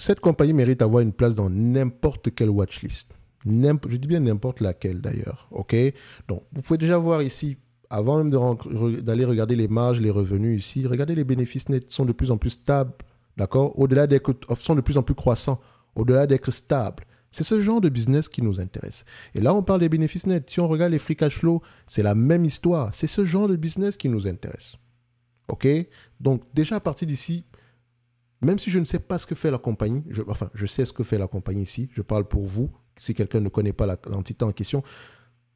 cette compagnie mérite d'avoir une place dans n'importe quelle watchlist. Je dis bien n'importe laquelle d'ailleurs. OK? Donc, vous pouvez déjà voir ici, avant même d'aller regarder les marges, les revenus ici, regardez les bénéfices nets sont de plus en plus stables. D'accord? Au-delà d'être, sont de plus en plus croissants. Au-delà d'être stables. C'est ce genre de business qui nous intéresse. Et là, on parle des bénéfices nets. Si on regarde les free cash flow, c'est la même histoire. C'est ce genre de business qui nous intéresse. OK? Donc, déjà à partir d'ici, même si je ne sais pas ce que fait la compagnie, je sais ce que fait la compagnie ici, je parle pour vous, si quelqu'un ne connaît pas l'entité en question,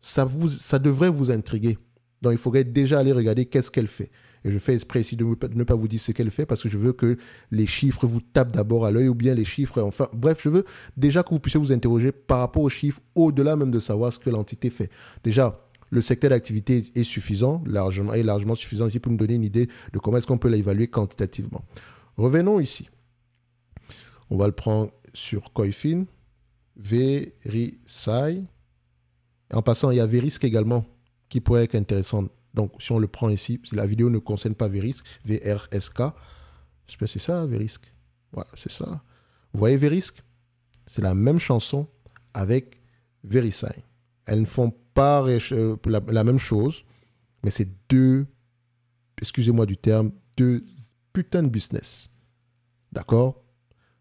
ça devrait vous intriguer. Donc, il faudrait déjà aller regarder qu'est-ce qu'elle fait. Et je fais exprès ici de ne pas vous dire ce qu'elle fait parce que je veux que les chiffres vous tapent d'abord à l'œil ou bien les chiffres, enfin, bref, je veux déjà que vous puissiez vous interroger par rapport aux chiffres au-delà même de savoir ce que l'entité fait. Déjà, le secteur d'activité est suffisant, largement suffisant ici pour nous donner une idée de comment est-ce qu'on peut l'évaluer quantitativement. Revenons ici. On va le prendre sur Coifin, Verisai. En passant, il y a Verisk également qui pourrait être intéressante. Donc, si on le prend ici, si la vidéo ne concerne pas Verisk, VRSK, j'espère que c'est ça, Verisk. Voilà, c'est ça. Vous voyez Verisk? C'est la même chanson avec Verisai. Elles ne font pas la même chose, mais c'est deux, excusez-moi du terme, deux putains de business. D'accord?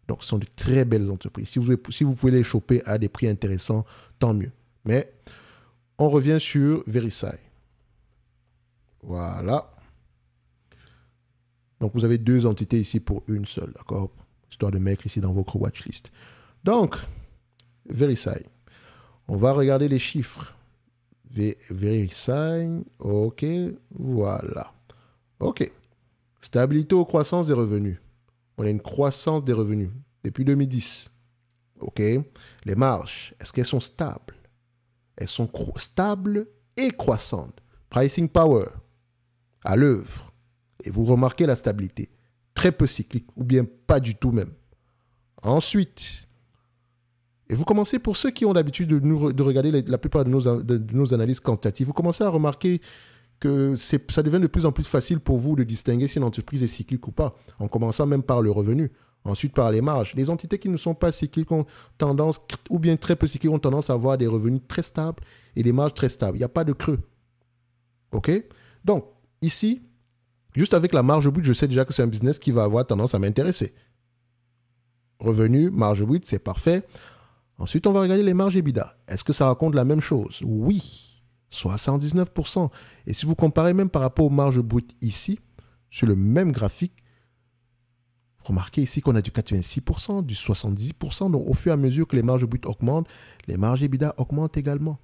Donc, ce sont de très belles entreprises. Si vous pouvez les choper à des prix intéressants, tant mieux. Mais on revient sur Verisai. Voilà. Donc, vous avez deux entités ici pour une seule, d'accord? Histoire de mettre ici dans votre watchlist. Donc, Verisai. On va regarder les chiffres. Verisai. OK. Voilà. OK. Stabilité aux croissances des revenus. On a une croissance des revenus depuis 2010. OK. Les marges, est-ce qu'elles sont stables? Elles sont stables et croissantes. Pricing power, à l'œuvre. Et vous remarquez la stabilité. Très peu cyclique, ou bien pas du tout même. Ensuite, et vous commencez, pour ceux qui ont l'habitude de regarder la plupart de nos analyses quantitatives, vous commencez à remarquer que ça devient de plus en plus facile pour vous de distinguer si une entreprise est cyclique ou pas, en commençant même par le revenu, ensuite par les marges. Les entités qui ne sont pas cycliques ont tendance, ou bien très peu cycliques, ont tendance à avoir des revenus très stables et des marges très stables. Il n'y a pas de creux. OK? Donc, ici, juste avec la marge brute, je sais déjà que c'est un business qui va avoir tendance à m'intéresser. Revenu, marge brute, c'est parfait. Ensuite, on va regarder les marges EBITDA. Est-ce que ça raconte la même chose? Oui. 79%. Et si vous comparez même par rapport aux marges brutes ici, sur le même graphique, remarquez ici qu'on a du 86%, du 70%. Donc, au fur et à mesure que les marges brutes augmentent, les marges EBITDA augmentent également.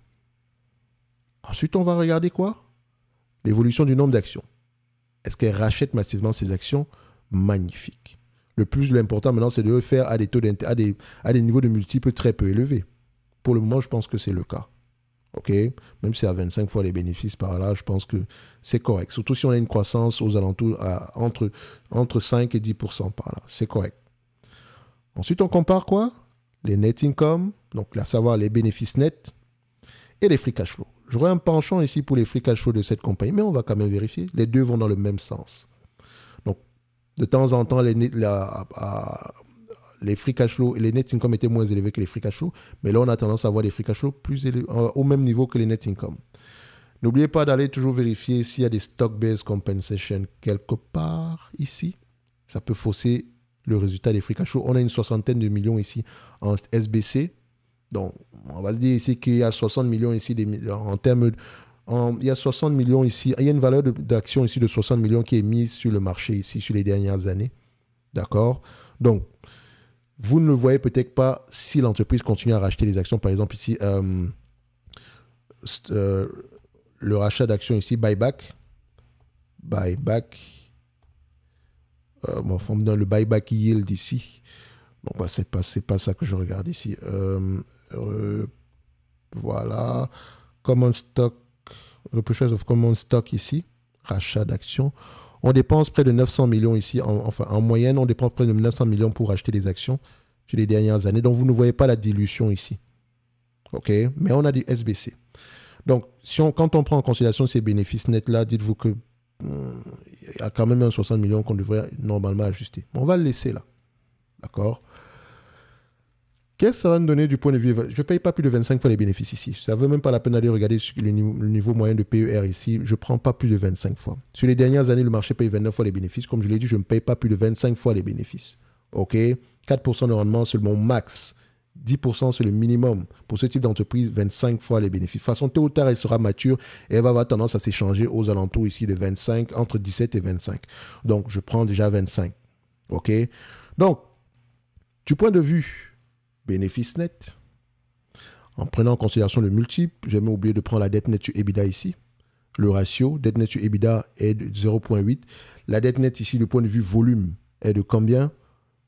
Ensuite, on va regarder quoi? L'évolution du nombre d'actions. Est-ce qu'elle rachète massivement ces actions? Magnifique. Le plus important maintenant, c'est de le faire à des taux à des niveaux de multiples très peu élevés. Pour le moment, je pense que c'est le cas. OK? Même si à 25 fois les bénéfices par là, je pense que c'est correct. Surtout si on a une croissance aux alentours entre 5 et 10% par là. C'est correct. Ensuite, on compare quoi? Les net income, donc à savoir les bénéfices nets et les free cash flow. J'aurais un penchant ici pour les free cash flow de cette compagnie, mais on va quand même vérifier. Les deux vont dans le même sens. Donc, de temps en temps, les free cash flow et les net income étaient moins élevés que les free cash flow, mais là, on a tendance à avoir des free cash flow plus élevés, au même niveau que les net income. N'oubliez pas d'aller toujours vérifier s'il y a des stock-based compensation quelque part ici. Ça peut fausser le résultat des free cash flow. On a une soixantaine de millions ici en SBC. Donc, on va se dire ici qu'il y a 60 millions ici en termes il y a 60 millions ici. Il y a une valeur d'action ici de 60 millions qui est mise sur le marché ici sur les dernières années. D'accord? Donc, vous ne le voyez peut-être pas si l'entreprise continue à racheter les actions. Par exemple, ici, le rachat d'actions ici, buyback. Buyback. On me donne le buyback yield ici. Bon, bah, c'est pas ça que je regarde ici. Voilà. Common stock. Repurchase of common stock ici. Rachat d'actions. On dépense près de 900 millions ici. En moyenne, on dépense près de 900 millions pour acheter des actions sur les dernières années. Donc, vous ne voyez pas la dilution ici. OK? Mais on a du SBC. Donc, quand on prend en considération ces bénéfices nets-là, dites-vous que il y a quand même un 60 millions qu'on devrait normalement ajuster. On va le laisser là. D'accord? Qu'est-ce que ça va me donner du point de vue? Je ne paye pas plus de 25 fois les bénéfices ici. Ça ne vaut même pas la peine d'aller regarder le niveau moyen de PER ici. Je ne prends pas plus de 25 fois. Sur les dernières années, le marché paye 29 fois les bénéfices. Comme je l'ai dit, je ne paye pas plus de 25 fois les bénéfices. OK? 4% de rendement, c'est mon max. 10% c'est le minimum. Pour ce type d'entreprise, 25 fois les bénéfices. De toute façon, tôt ou tard, elle sera mature et elle va avoir tendance à s'échanger aux alentours ici de 25, entre 17 et 25. Donc, je prends déjà 25. OK? Donc, du point de vue bénéfice net, en prenant en considération le multiple, j'ai même oublié de prendre la dette nette sur EBITDA ici. Le ratio dette nette sur EBITDA est de 0,8. La dette nette ici, du point de vue volume, est de combien?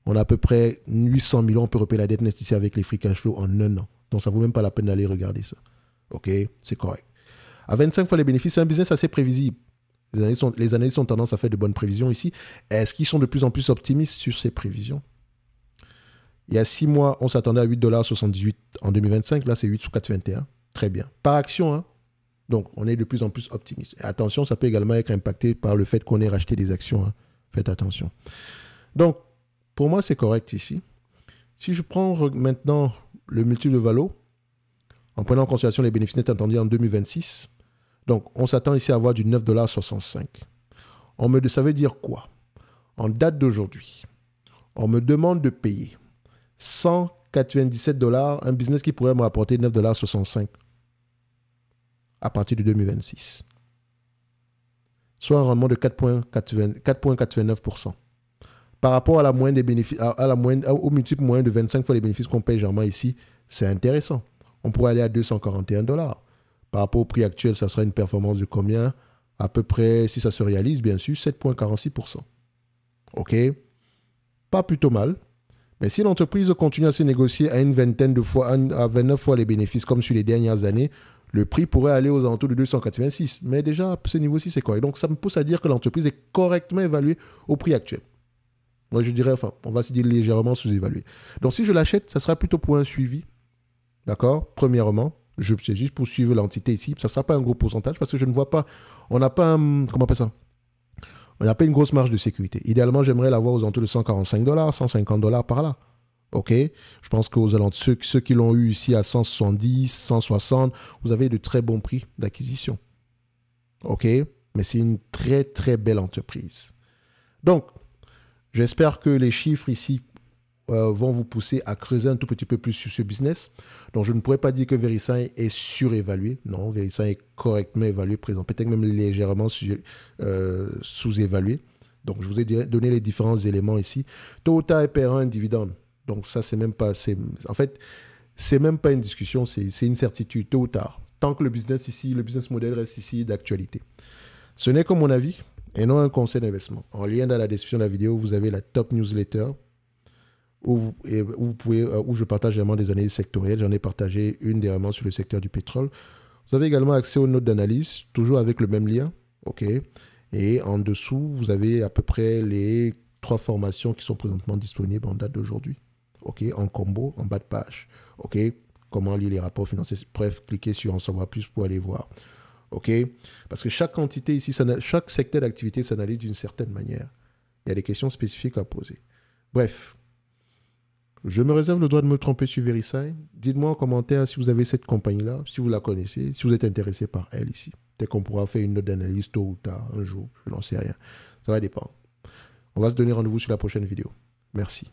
On a à peu près 800 millions. On peut repérer la dette nette ici avec les free cash flow en un an. Donc, ça ne vaut même pas la peine d'aller regarder ça. OK? C'est correct. À 25 fois les bénéfices, c'est un business assez prévisible. Les analystes ont tendance à faire de bonnes prévisions ici. Est-ce qu'ils sont de plus en plus optimistes sur ces prévisions? Il y a 6 mois, on s'attendait à 8,78 $ en 2025. Là, c'est 8,421 $. Très bien. Par action, hein? Donc, on est de plus en plus optimiste. Et attention, ça peut également être impacté par le fait qu'on ait racheté des actions. Hein? Faites attention. Donc, pour moi, c'est correct ici. Si je prends maintenant le multiple de Valo, en prenant en considération les bénéfices nets attendus en 2026, donc on s'attend ici à avoir du 9,65 $. Ça veut dire quoi? En date d'aujourd'hui, on me demande de payer 197 $, un business qui pourrait me rapporter 9,65 $ à partir de 2026. Soit un rendement de 4,89%. Par rapport à la moyenne des bénéfices, au multiple moyen de 25 fois les bénéfices qu'on paye généralement ici, c'est intéressant. On pourrait aller à 241 $. Par rapport au prix actuel, ça sera une performance de combien? À peu près, si ça se réalise, bien sûr, 7,46%. OK? Pas plutôt mal. Mais si l'entreprise continue à se négocier à une vingtaine de fois, à 29 fois les bénéfices, comme sur les dernières années, le prix pourrait aller aux alentours de 286. Mais déjà, à ce niveau-ci, c'est correct. Donc, ça me pousse à dire que l'entreprise est correctement évaluée au prix actuel. Moi, je dirais, enfin, on va se dire légèrement sous-évalué. Donc, si je l'achète, ça sera plutôt pour un suivi. D'accord? Premièrement, c'est juste pour suivre l'entité ici. Ça ne sera pas un gros pourcentage parce que je ne vois pas, on n'a pas un, comment on appelle ça? On n'a pas une grosse marge de sécurité. Idéalement, j'aimerais l'avoir aux alentours de 145 $, 150 $ par là. OK? Je pense qu'aux alentours, ceux qui l'ont eu ici à 170, 160, vous avez de très bons prix d'acquisition. OK? Mais c'est une très, très belle entreprise. Donc, j'espère que les chiffres ici vont vous pousser à creuser un tout petit peu plus sur ce business. Donc, je ne pourrais pas dire que VeriSign est surévalué. Non, VeriSign est correctement évalué, présent, peut-être même légèrement sous-évalué. Donc, je vous ai donné les différents éléments ici. Tôt ou tard, il paiera un dividende. Donc, ça, c'est même pas... En fait, c'est même pas une discussion, c'est une certitude, tôt ou tard. Tant que le business ici, le business model reste ici d'actualité. Ce n'est que mon avis et non un conseil d'investissement. En lien dans la description de la vidéo, vous avez la top newsletter où je partage vraiment des analyses sectorielles. J'en ai partagé une dernièrement sur le secteur du pétrole. Vous avez également accès aux notes d'analyse, toujours avec le même lien. OK. Et en dessous, vous avez à peu près les 3 formations qui sont présentement disponibles en date d'aujourd'hui. OK. En combo, en bas de page. OK. Comment lire les rapports financiers. Bref, cliquez sur en savoir plus pour aller voir. OK. Parce que chaque entité ici, chaque secteur d'activité s'analyse d'une certaine manière. Il y a des questions spécifiques à poser. Bref. Je me réserve le droit de me tromper sur VeriSign. Dites-moi en commentaire si vous avez cette compagnie-là, si vous la connaissez, si vous êtes intéressé par elle ici. Peut-être qu'on pourra faire une note d'analyse tôt ou tard, un jour, je n'en sais rien. Ça va dépendre. On va se donner rendez-vous sur la prochaine vidéo. Merci.